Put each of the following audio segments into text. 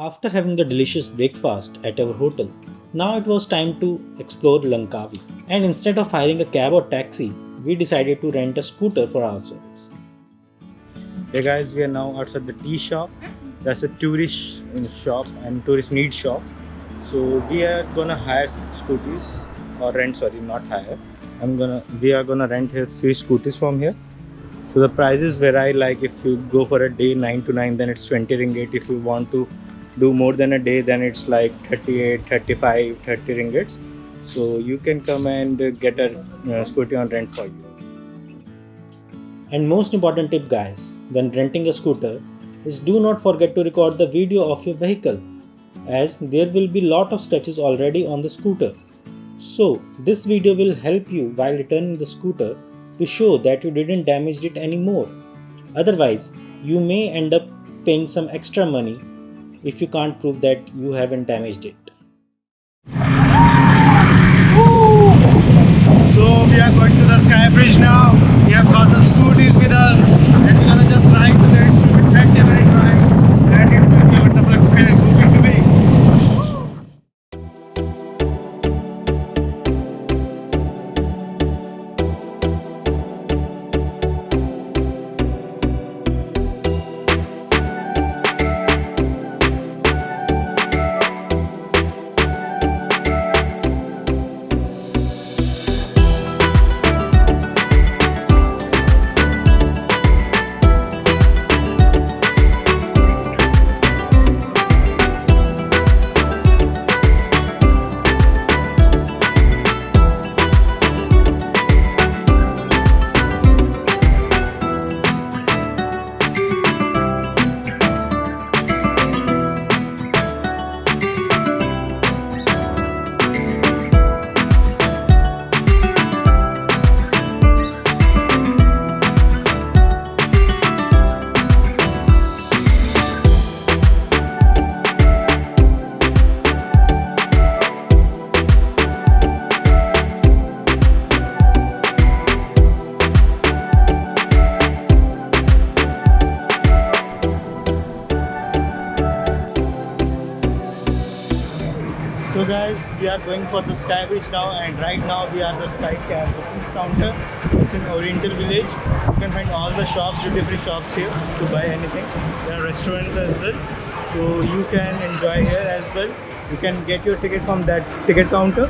After having the delicious breakfast at our hotel, now it was time to explore Langkawi. And instead of hiring a cab or taxi, we decided to rent a scooter for ourselves. Hey guys, we are now outside the tea shop. That's a tourist shop and tourist need shop. So we are gonna hire scooties or rent. Sorry, not hire. We are gonna rent here 3 scooties from here. So the prices vary. Like if you go for a day 9 to 9, then it's 20 ringgit. If you want to do more than a day, then it's like 38, 35, 30 ringgits. So you can come and get a scooty on rent for you. And most important tip guys, when renting a scooter is do not forget to record the video of your vehicle, as there will be lot of scratches already on the scooter. So this video will help you while returning the scooter to show that you didn't damage it anymore. Otherwise, you may end up paying some extra money if you can't prove that you haven't damaged it. So we are going to the Sky Bridge now. We have got the scooties with us and we're gonna just ride to there. It will be 30-minute drive and it will be a wonderful experience. Hoping to be. So guys, we are going for the Sky Bridge now, and right now we are at the Sky Cab booking counter. It's in Oriental Village. You can find all the shops, duty-free shops here to buy anything. There are restaurants as well, so you can enjoy here as well. You can get your ticket from that ticket counter,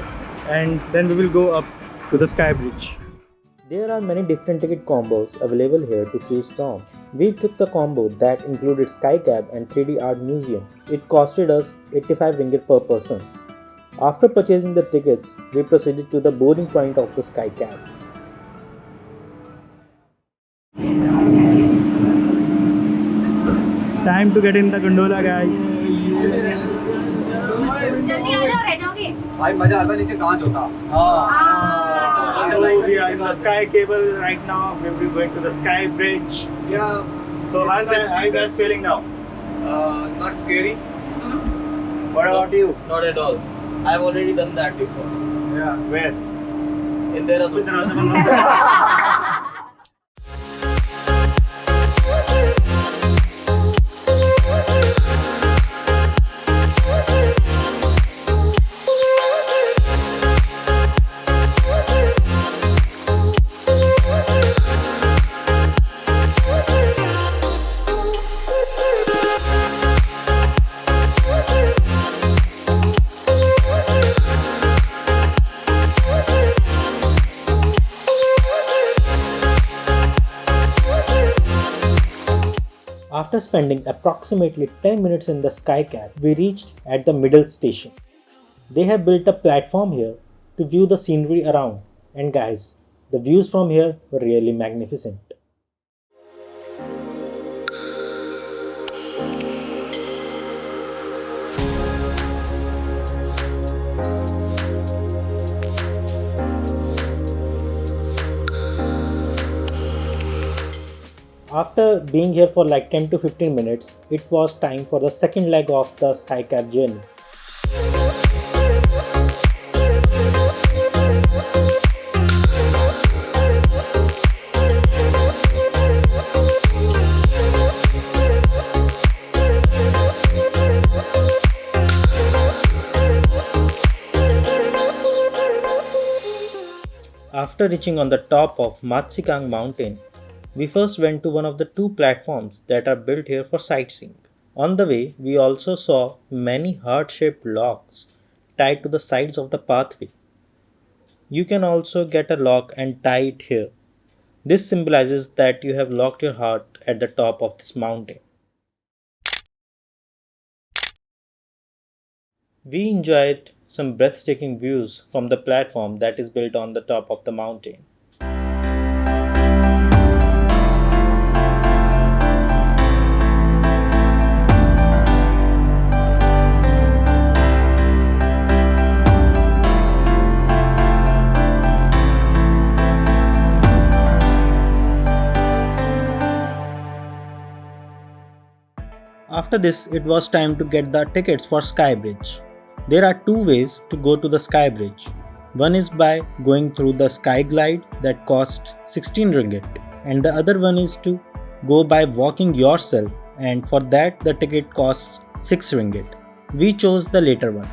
and then we will go up to the Sky Bridge. There are many different ticket combos available here to choose from. We took the combo that included Sky Cab and 3D Art Museum. It costed us 85 ringgit per person. After purchasing the tickets, we proceeded to the boarding point of the Sky Cab. Time to get in the gondola, guys. भाई मजा आता नीचे कांच होता So we are in the Sky Cable right now. We will be going to the Sky Bridge. Yeah. So how are you guys feeling now? Not scary. What about you? Not at all. I've already done that before. Yeah. Where? In Dehradun. After spending approximately 10 minutes in the Sky Cab, we reached at the middle station. They have built a platform here to view the scenery around, and guys, the views from here were really magnificent. After being here for like 10 to 15 minutes, it was time for the second leg of the Sky Cab journey. After reaching on the top of Matsikang mountain, we first went to one of the two platforms that are built here for sightseeing. On the way, we also saw many heart-shaped locks tied to the sides of the pathway. You can also get a lock and tie it here. This symbolizes that you have locked your heart at the top of this mountain. We enjoyed some breathtaking views from the platform that is built on the top of the mountain. After this, it was time to get the tickets for Sky Bridge. There are two ways to go to the Sky Bridge. One is by going through the Sky Glide that costs 16 ringgit, and the other one is to go by walking yourself, and for that the ticket costs 6 ringgit. We chose the later one.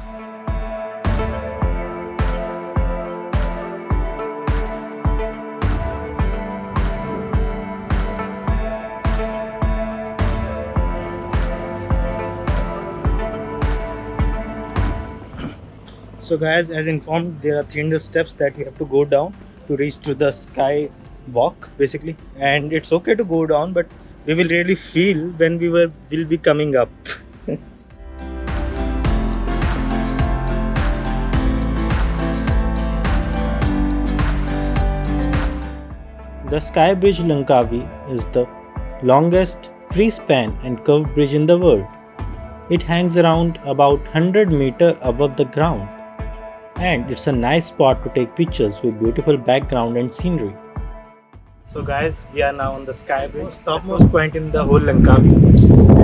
So guys, as informed, there are 300 steps that we have to go down to reach to the sky walk basically, and it's okay to go down, but we will really feel when will be coming up. The Sky Bridge Langkawi is the longest free span and curved bridge in the world. It hangs around about 100 meters above the ground, and it's a nice spot to take pictures with beautiful background and scenery. So guys, we are now on the Sky Bridge, topmost point in the whole Langkawi,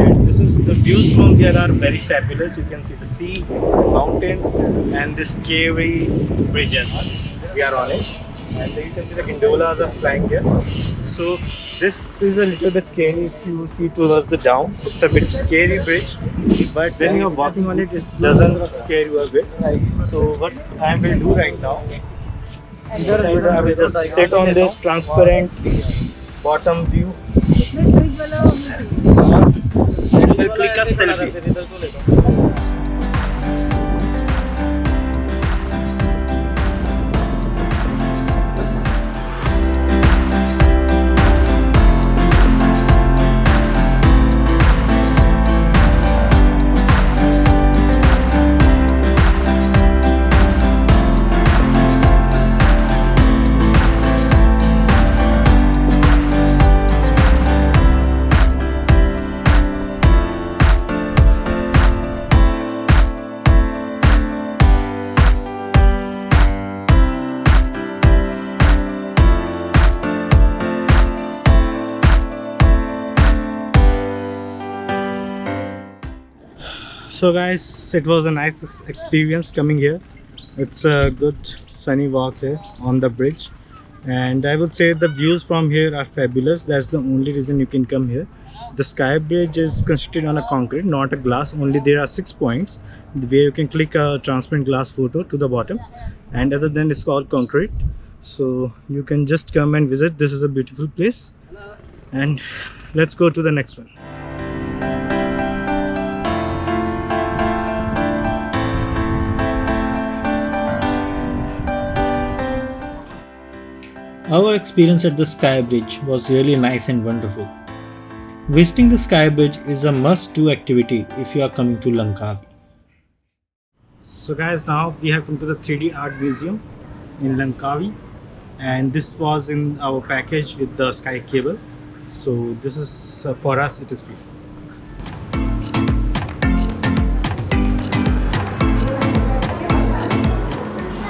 and this is the views from here are very fabulous. You can see the sea, mountains, and this scary bridge as well. We are on it, and you can see the gondolas are flying here. So this is a little bit scary if you see towards the down. It's a bit scary bridge, but when you're walking on it, it doesn't scare you a bit. So what I will do right now, I will just sit on this transparent bottom view and will click a selfie. So guys, it was a nice experience coming here. It's a good sunny walk here on the bridge, and I would say the views from here are fabulous. That's the only reason you can come here. The Sky Bridge is constructed on a concrete, not a glass. Only there are 6 points where you can click a transparent glass photo to the bottom, and other than it's all concrete. So you can just come and visit. This is a beautiful place, and let's go to the next one. Our experience at the Sky Bridge was really nice and wonderful. Visiting the Sky Bridge is a must-do activity if you are coming to Langkawi. So guys, now we have come to the 3D art museum in Langkawi, and this was in our package with the Sky Cable. So this is for us, it is free.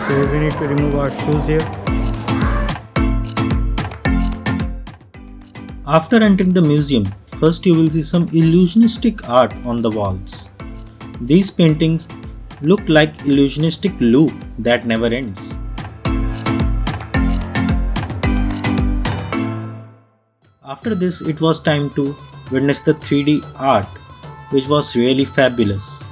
So we need to remove our shoes here. After entering the museum, first you will see some illusionistic art on the walls. These paintings look like illusionistic loop that never ends. After this, it was time to witness the 3D art, which was really fabulous.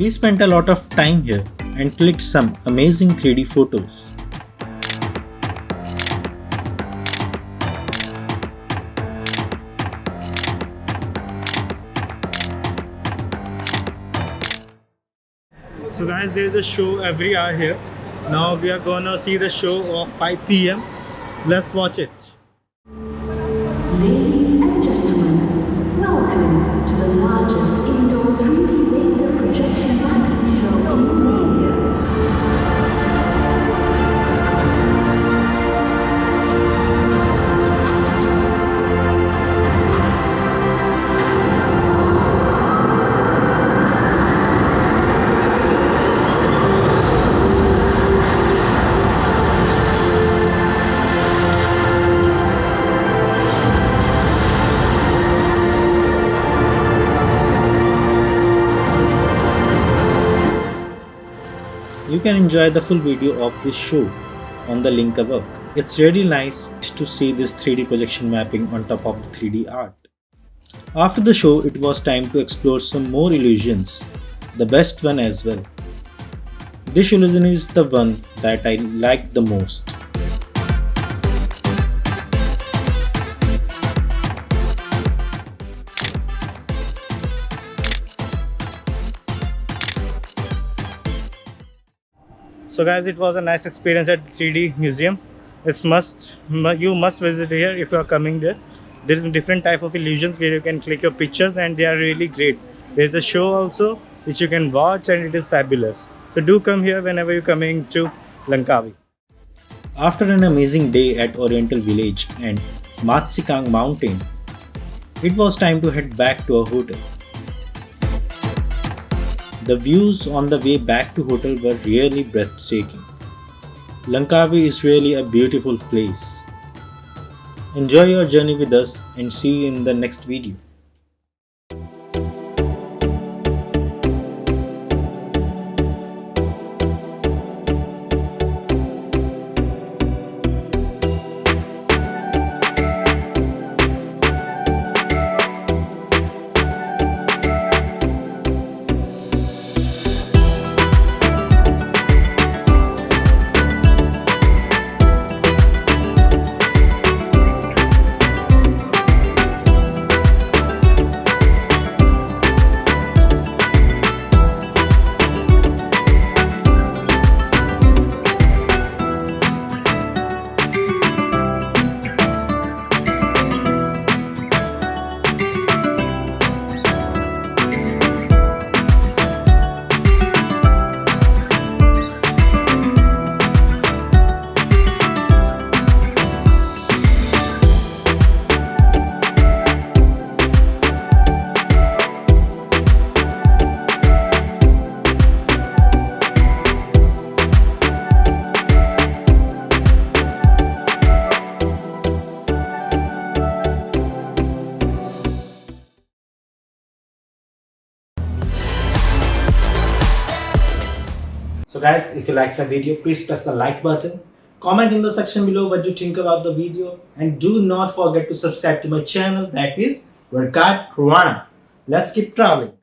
We spent a lot of time here and clicked some amazing 3D photos. So guys, there is a show every hour here. Now we are gonna see the show of 5 p.m. Let's watch it. Ladies and gentlemen, welcome to the largest indoor 3D laser projection mapping show in Malaysia. You can enjoy the full video of this show on the link above. It's really nice to see this 3D projection mapping on top of the 3D art. After the show, it was time to explore some more illusions, the best one as well. This illusion is the one that I liked the most. So guys, it was a nice experience at 3D museum. You must visit here if you are coming there. There is a different type of illusions where you can click your pictures and they are really great. There is a show also which you can watch and it is fabulous. So do come here whenever you're coming to Langkawi. After an amazing day at Oriental Village and Matsikang Mountain, it was time to head back to our hotel. The views on the way back to hotel were really breathtaking. Langkawi is really a beautiful place. Enjoy your journey with us and see you in the next video. So guys, if you liked my video, please press the like button. Comment in the section below what you think about the video. And do not forget to subscribe to my channel, that is Verkat Rana. Let's keep traveling.